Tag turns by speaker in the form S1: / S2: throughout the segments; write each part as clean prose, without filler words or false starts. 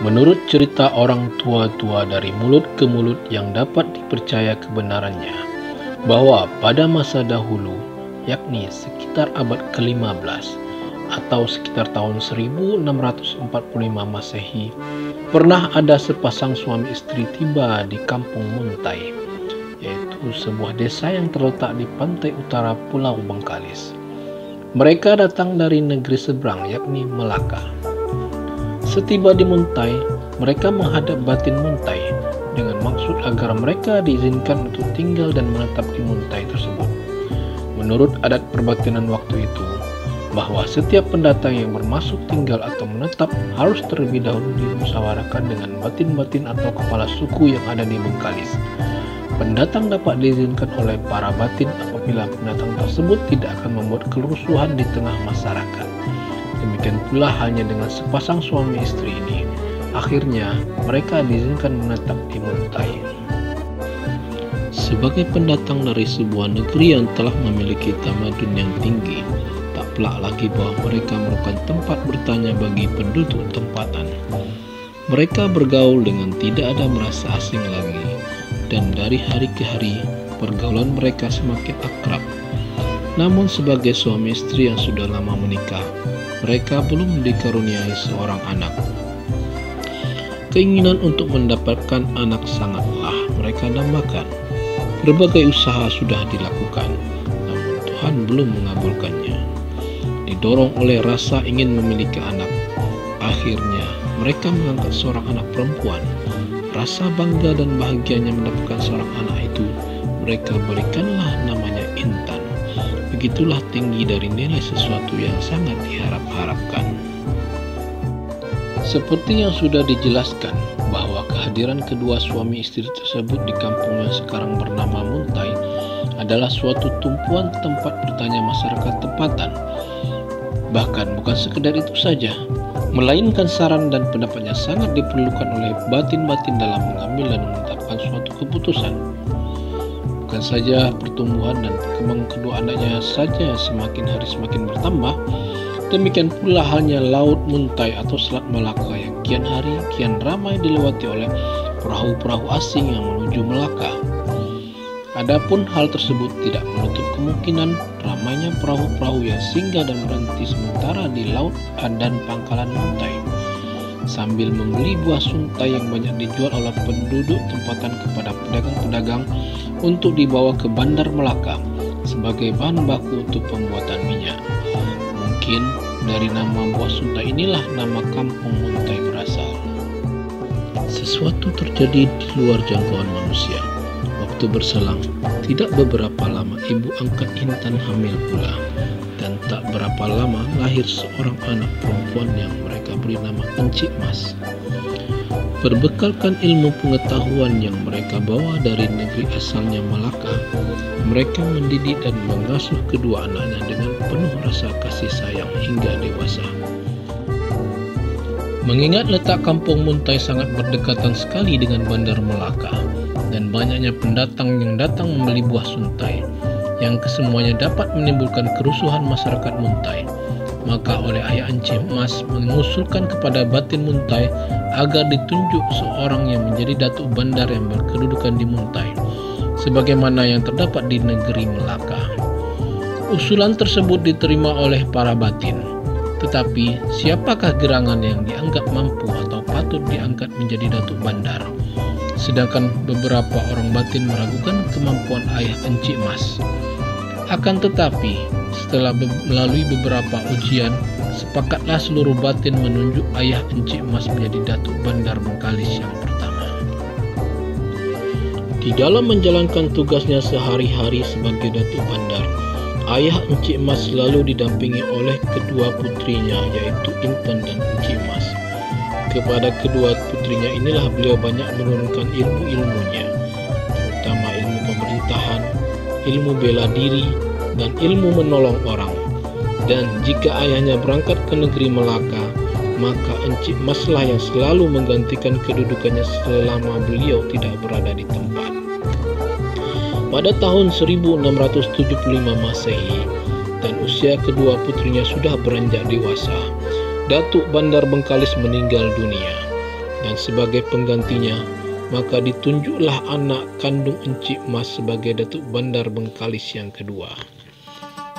S1: Menurut cerita orang tua-tua dari mulut ke mulut yang dapat dipercaya kebenarannya, bahwa pada masa dahulu, yakni sekitar abad ke-15 atau sekitar tahun 1645 Masehi, pernah ada sepasang suami istri tiba di kampung Muntai, yaitu sebuah desa yang terletak di pantai utara Pulau Bengkalis. Mereka datang dari negeri seberang, yakni Melaka. Setiba di Muntai, mereka menghadap batin Muntai dengan maksud agar mereka diizinkan untuk tinggal dan menetap di Muntai tersebut. Menurut adat perbatinan waktu itu, bahwa setiap pendatang yang bermaksud tinggal atau menetap harus terlebih dahulu dimusyawarahkan dengan batin-batin atau kepala suku yang ada di Bengkalis. Pendatang dapat diizinkan oleh para batin apabila pendatang tersebut tidak akan membuat kerusuhan di tengah masyarakat. Demikian pula halnya dengan sepasang suami istri ini. Akhirnya mereka diizinkan menetap di Muntai. Sebagai pendatang dari sebuah negeri yang telah memiliki tamadun yang tinggi, tak pelak lagi bahwa mereka merupakan tempat bertanya bagi penduduk tempatan. Mereka bergaul dengan tidak ada merasa asing lagi, dan dari hari ke hari pergaulan mereka semakin akrab. Namun sebagai suami istri yang sudah lama menikah, mereka belum dikaruniai seorang anak. Keinginan untuk mendapatkan anak sangatlah mereka dambakan. Berbagai usaha sudah dilakukan, namun Tuhan belum mengabulkannya. Didorong oleh rasa ingin memiliki anak, akhirnya mereka mengangkat seorang anak perempuan. Rasa bangga dan bahagianya mendapatkan seorang anak itu, mereka berikanlah namanya Intan. Begitulah tinggi dari nilai sesuatu yang sangat diharap-harapkan. Seperti yang sudah dijelaskan, bahwa kehadiran kedua suami istri tersebut di kampung yang sekarang bernama Muntai adalah suatu tumpuan tempat bertanya masyarakat tempatan. Bahkan bukan sekedar itu saja, melainkan saran dan pendapatnya sangat diperlukan oleh batin-batin dalam mengambil dan menetapkan suatu keputusan. Bukan saja pertumbuhan dan perkembangan kedua anaknya saja semakin hari semakin bertambah, demikian pula halnya Laut Muntai atau Selat Melaka yang kian hari kian ramai dilewati oleh perahu-perahu asing yang menuju Melaka. Adapun hal tersebut tidak menutup kemungkinan ramainya perahu-perahu yang singgah dan berhenti sementara di laut dan pangkalan Muntai, sambil membeli buah suntai yang banyak dijual oleh penduduk tempatan kepada pedagang-pedagang untuk dibawa ke Bandar Melaka sebagai bahan baku untuk pembuatan minyak. Mungkin dari nama buah suntai inilah nama kampung Muntai berasal. Sesuatu terjadi di luar jangkauan manusia. Waktu berselang, tidak beberapa lama ibu angkat Intan hamil pula, dan tak berapa lama lahir seorang anak perempuan yang mereka beri nama Encik Mas. Berbekalkan ilmu pengetahuan yang mereka bawa dari negeri asalnya Melaka, mereka mendidik dan mengasuh kedua anaknya dengan penuh rasa kasih sayang hingga dewasa. Mengingat letak kampung Muntai sangat berdekatan sekali dengan Bandar Melaka, dan banyaknya pendatang yang datang membeli buah suntai, yang kesemuanya dapat menimbulkan kerusuhan masyarakat Muntai, maka oleh ayah Encik Mas mengusulkan kepada batin Muntai agar ditunjuk seorang yang menjadi datuk bandar yang berkedudukan di Muntai, sebagaimana yang terdapat di negeri Melaka. Usulan tersebut diterima oleh para batin, tetapi siapakah gerangan yang dianggap mampu atau patut diangkat menjadi datuk bandar? Sedangkan beberapa orang batin meragukan kemampuan ayah Encik Mas. Akan tetapi, setelah melalui beberapa ujian, sepakatlah seluruh batin menunjuk ayah Encik Mas menjadi datuk bandar Bengkalis yang pertama. Di dalam menjalankan tugasnya sehari-hari sebagai datuk bandar, ayah Encik Mas selalu didampingi oleh kedua putrinya, yaitu Intan dan Encik Mas. Kepada kedua putrinya inilah beliau banyak menurunkan ilmu-ilmunya, terutama ilmu pemerintahan, ilmu bela diri, dan ilmu menolong orang. Dan jika ayahnya berangkat ke negeri Melaka, maka Encik Maslah yang selalu menggantikan kedudukannya selama beliau tidak berada di tempat. Pada tahun 1675 Masehi, dan usia kedua putrinya sudah beranjak dewasa, Datuk Bandar Bengkalis meninggal dunia. dan sebagai penggantinya, maka ditunjuklah anak kandung Encik Mas sebagai Datuk Bandar Bengkalis yang kedua.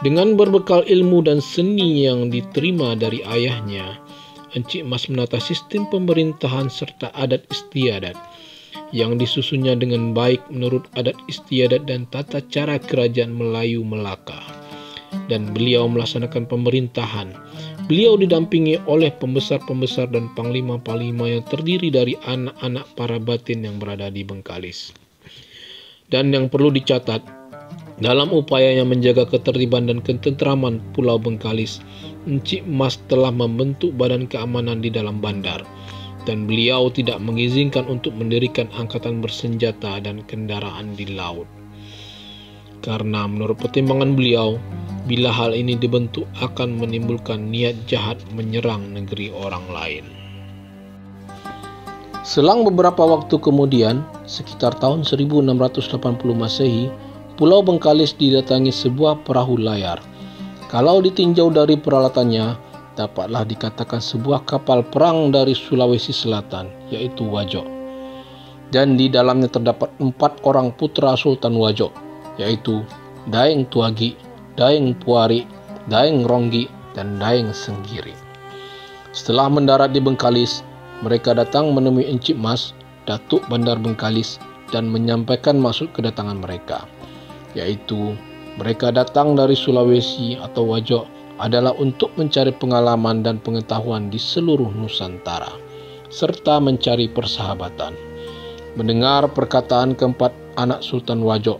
S1: Dengan berbekal ilmu dan seni yang diterima dari ayahnya, Encik Mas menata sistem pemerintahan serta adat istiadat yang disusunnya dengan baik menurut adat istiadat dan tata cara kerajaan Melayu Melaka. Dan beliau melaksanakan pemerintahan. Beliau didampingi oleh pembesar-pembesar dan panglima-panglima yang terdiri dari anak-anak para batin yang berada di Bengkalis. Dan yang perlu dicatat, dalam upayanya menjaga ketertiban dan ketentraman Pulau Bengkalis, Encik Mas telah membentuk badan keamanan di dalam bandar. Dan beliau tidak mengizinkan untuk mendirikan angkatan bersenjata dan kendaraan di laut. Karena menurut pertimbangan beliau, bila hal ini dibentuk akan menimbulkan niat jahat menyerang negeri orang lain. Selang beberapa waktu kemudian, sekitar tahun 1680 Masehi, Pulau Bengkalis didatangi sebuah perahu layar. Kalau ditinjau dari peralatannya, dapatlah dikatakan sebuah kapal perang dari Sulawesi Selatan, yaitu Wajok. Dan di dalamnya terdapat 4 orang putra Sultan Wajok, yaitu Daeng Tuagi, Daeng Puari, Daeng Ronggi, dan Daeng Senggiri. Setelah mendarat di Bengkalis, mereka datang menemui Encik Mas, Datuk Bandar Bengkalis, dan menyampaikan maksud kedatangan mereka, yaitu mereka datang dari Sulawesi atau Wajok adalah untuk mencari pengalaman dan pengetahuan di seluruh Nusantara, serta mencari persahabatan. Mendengar perkataan keempat anak Sultan Wajok,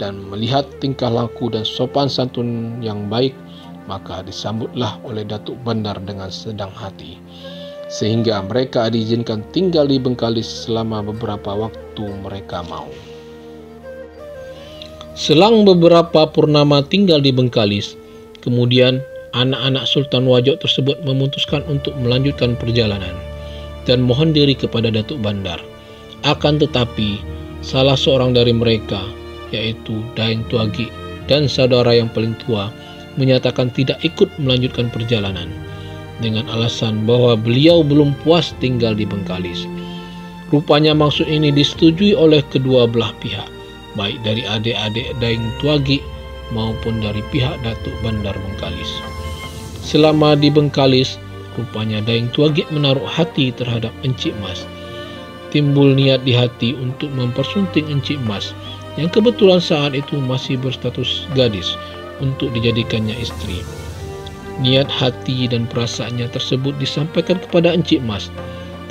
S1: dan melihat tingkah laku dan sopan santun yang baik, maka disambutlah oleh Datuk Bandar dengan senang hati, sehingga mereka diizinkan tinggal di Bengkalis selama beberapa waktu mereka mau. Selang beberapa purnama tinggal di Bengkalis, kemudian anak-anak Sultan Wajok tersebut memutuskan untuk melanjutkan perjalanan dan mohon diri kepada Datuk Bandar. Akan tetapi, salah seorang dari mereka, yaitu Daeng Tuagi dan saudara yang paling tua, menyatakan tidak ikut melanjutkan perjalanan dengan alasan bahwa beliau belum puas tinggal di Bengkalis. Rupanya maksud ini disetujui oleh kedua belah pihak, baik dari adik-adik Daeng Tuagi maupun dari pihak Datuk Bandar Bengkalis. Selama di Bengkalis, rupanya Daeng Tuagi menaruh hati terhadap Encik Mas. Timbul niat di hati untuk mempersunting Encik Mas, yang kebetulan saat itu masih berstatus gadis, untuk dijadikannya istri. Niat hati dan perasaannya tersebut disampaikan kepada Encik Mas.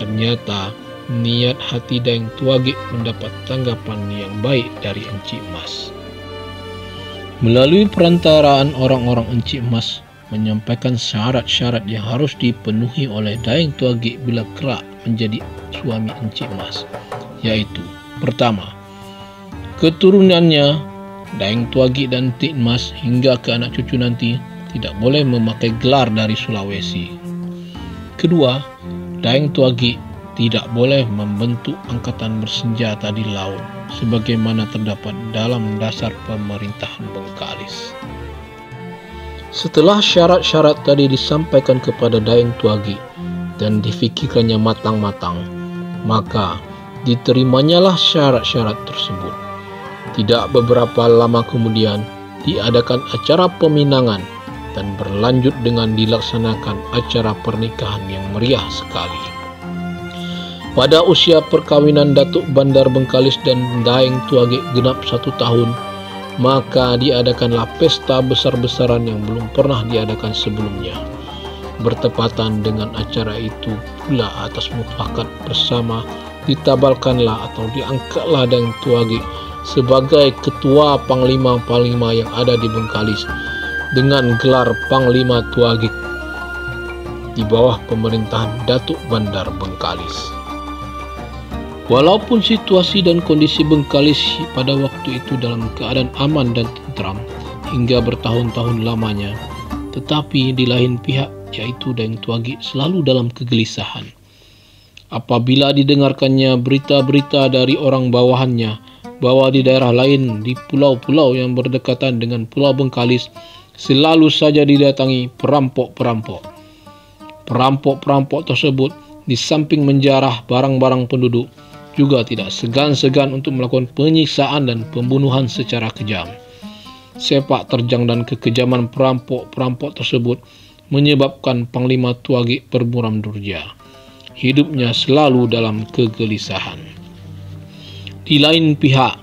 S1: Ternyata niat hati Daeng Tuagi mendapat tanggapan yang baik dari Encik Mas. Melalui perantaraan orang-orang, Encik Mas menyampaikan syarat-syarat yang harus dipenuhi oleh Daeng Tuagi bila kelak menjadi suami Encik Mas, yaitu pertama, keturunannya Daeng Tuagi dan Encik Mas hingga ke anak cucu nanti tidak boleh memakai gelar dari Sulawesi. Kedua, Daeng Tuagi tidak boleh membentuk angkatan bersenjata di laut sebagaimana terdapat dalam dasar pemerintahan Bengkalis. Setelah syarat-syarat tadi disampaikan kepada Daeng Tuagi dan difikirkannya matang-matang, maka diterimanya syarat-syarat tersebut. Tidak beberapa lama kemudian diadakan acara peminangan dan berlanjut dengan dilaksanakan acara pernikahan yang meriah sekali. Pada usia perkawinan Datuk Bandar Bengkalis dan Daeng Tuagi genap 1 tahun, maka diadakanlah pesta besar-besaran yang belum pernah diadakan sebelumnya. Bertepatan dengan acara itu pula, atas mufakat bersama, ditabalkanlah atau diangkatlah Daeng Tuagi sebagai ketua panglima-panglima yang ada di Bengkalis dengan gelar Panglima Tuagi di bawah pemerintahan Datuk Bandar Bengkalis. Walaupun situasi dan kondisi Bengkalis pada waktu itu dalam keadaan aman dan tentram hingga bertahun-tahun lamanya, tetapi di lain pihak, yaitu Daeng Tuagi, selalu dalam kegelisahan. Apabila didengarkannya berita-berita dari orang bawahannya bahwa di daerah lain di pulau-pulau yang berdekatan dengan Pulau Bengkalis selalu saja didatangi perampok-perampok. Perampok-perampok tersebut di samping menjarah barang-barang penduduk, juga tidak segan-segan untuk melakukan penyiksaan dan pembunuhan secara kejam. Sepak terjang dan kekejaman perampok-perampok tersebut menyebabkan Panglima Tuagik bermuram durja. Hidupnya selalu dalam kegelisahan. Di lain pihak,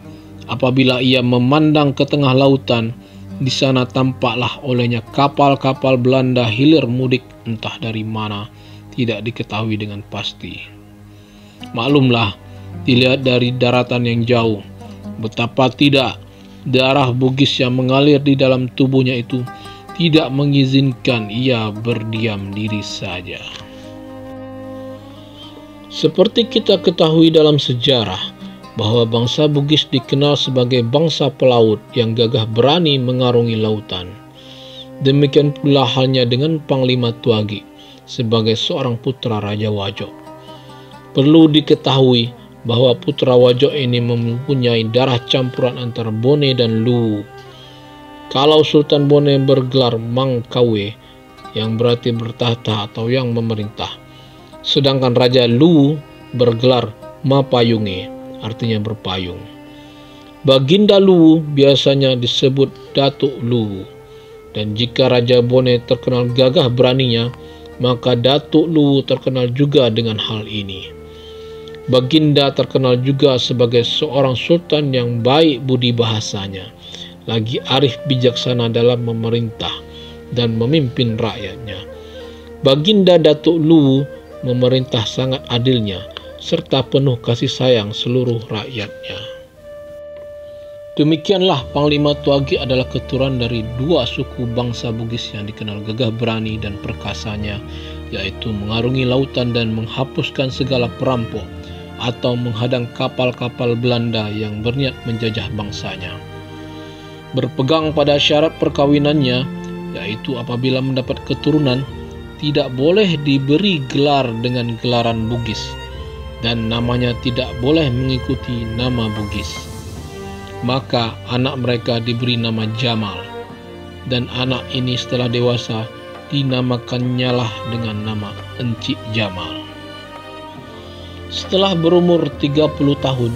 S1: apabila ia memandang ke tengah lautan, di sana tampaklah olehnya kapal-kapal Belanda hilir mudik entah dari mana, tidak diketahui dengan pasti. Maklumlah, dilihat dari daratan yang jauh, betapa tidak darah Bugis yang mengalir di dalam tubuhnya itu tidak mengizinkan ia berdiam diri saja. Seperti kita ketahui dalam sejarah, bahwa bangsa Bugis dikenal sebagai bangsa pelaut yang gagah berani mengarungi lautan. Demikian pula halnya dengan Panglima Tuagik sebagai seorang putra Raja Wajo. Perlu diketahui bahwa putra Wajo ini mempunyai darah campuran antara Bone dan Luwu. Kalau Sultan Bone bergelar Mangkawe, yang berarti bertahta atau yang memerintah, sedangkan Raja Luwu bergelar Mapayunge, artinya berpayung. Baginda Luwu biasanya disebut Datuk Luwu, dan jika Raja Bone terkenal gagah beraninya, maka Datuk Luwu terkenal juga dengan hal ini. Baginda terkenal juga sebagai seorang sultan yang baik budi bahasanya, lagi arif bijaksana dalam memerintah dan memimpin rakyatnya. Baginda Datuk Luwu memerintah sangat adilnya, serta penuh kasih sayang seluruh rakyatnya. Demikianlah Panglima Tuagik adalah keturunan dari dua suku bangsa Bugis yang dikenal gagah berani dan perkasanya, yaitu mengarungi lautan dan menghapuskan segala perampok atau menghadang kapal-kapal Belanda yang berniat menjajah bangsanya. Berpegang pada syarat perkawinannya, yaitu apabila mendapat keturunan, tidak boleh diberi gelar dengan gelaran Bugis, dan namanya tidak boleh mengikuti nama Bugis. Maka anak mereka diberi nama Jamal, dan anak ini setelah dewasa dinamakannya dengan nama Encik Jamal. Setelah berumur 30 tahun,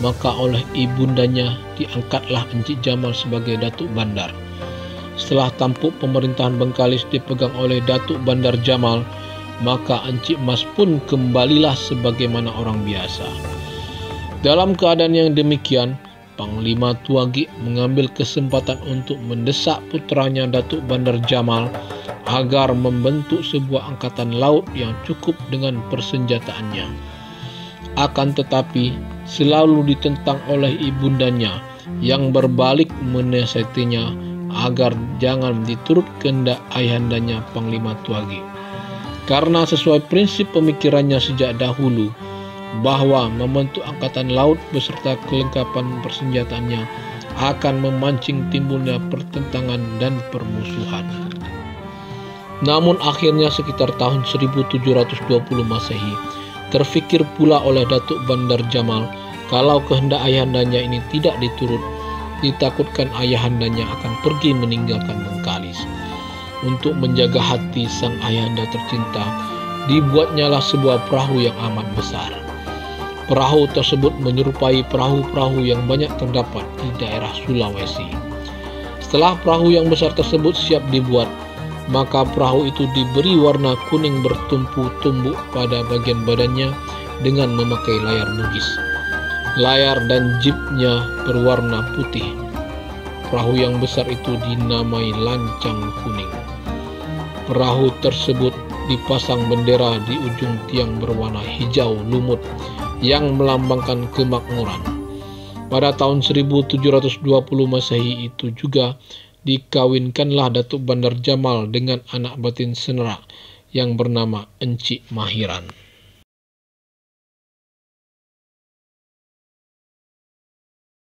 S1: maka oleh ibundanya diangkatlah Encik Jamal sebagai Datuk Bandar. Setelah tampuk pemerintahan Bengkalis dipegang oleh Datuk Bandar Jamal, maka Encik Mas pun kembalilah sebagaimana orang biasa. Dalam keadaan yang demikian, Panglima Tuagik mengambil kesempatan untuk mendesak putranya Datuk Bandar Jamal agar membentuk sebuah angkatan laut yang cukup dengan persenjataannya. Akan tetapi, selalu ditentang oleh ibundanya yang berbalik menasihatinya agar jangan diturut kehendak ayahandanya Panglima Tuagik. Karena sesuai prinsip pemikirannya sejak dahulu, bahwa membentuk angkatan laut beserta kelengkapan persenjataannya akan memancing timbulnya pertentangan dan permusuhan. Namun akhirnya sekitar tahun 1720 Masehi, terfikir pula oleh Datuk Bandar Jamal kalau kehendak ayahandanya ini tidak diturut, ditakutkan ayahandanya akan pergi meninggalkan Bengkalis. Untuk menjaga hati sang ayahanda tercinta, dibuatnyalah sebuah perahu yang amat besar. Perahu tersebut menyerupai perahu-perahu yang banyak terdapat di daerah Sulawesi. Setelah perahu yang besar tersebut siap dibuat, maka perahu itu diberi warna kuning bertumpu-tumbuk pada bagian badannya dengan memakai layar Bugis. Layar dan jibnya berwarna putih. Perahu yang besar itu dinamai Lancang Kuning. Perahu tersebut dipasang bendera di ujung tiang berwarna hijau lumut yang melambangkan kemakmuran. Pada tahun 1720 Masehi itu juga dikawinkanlah Datuk Bandar Jamal dengan anak batin Senerak yang bernama Encik Mahiran.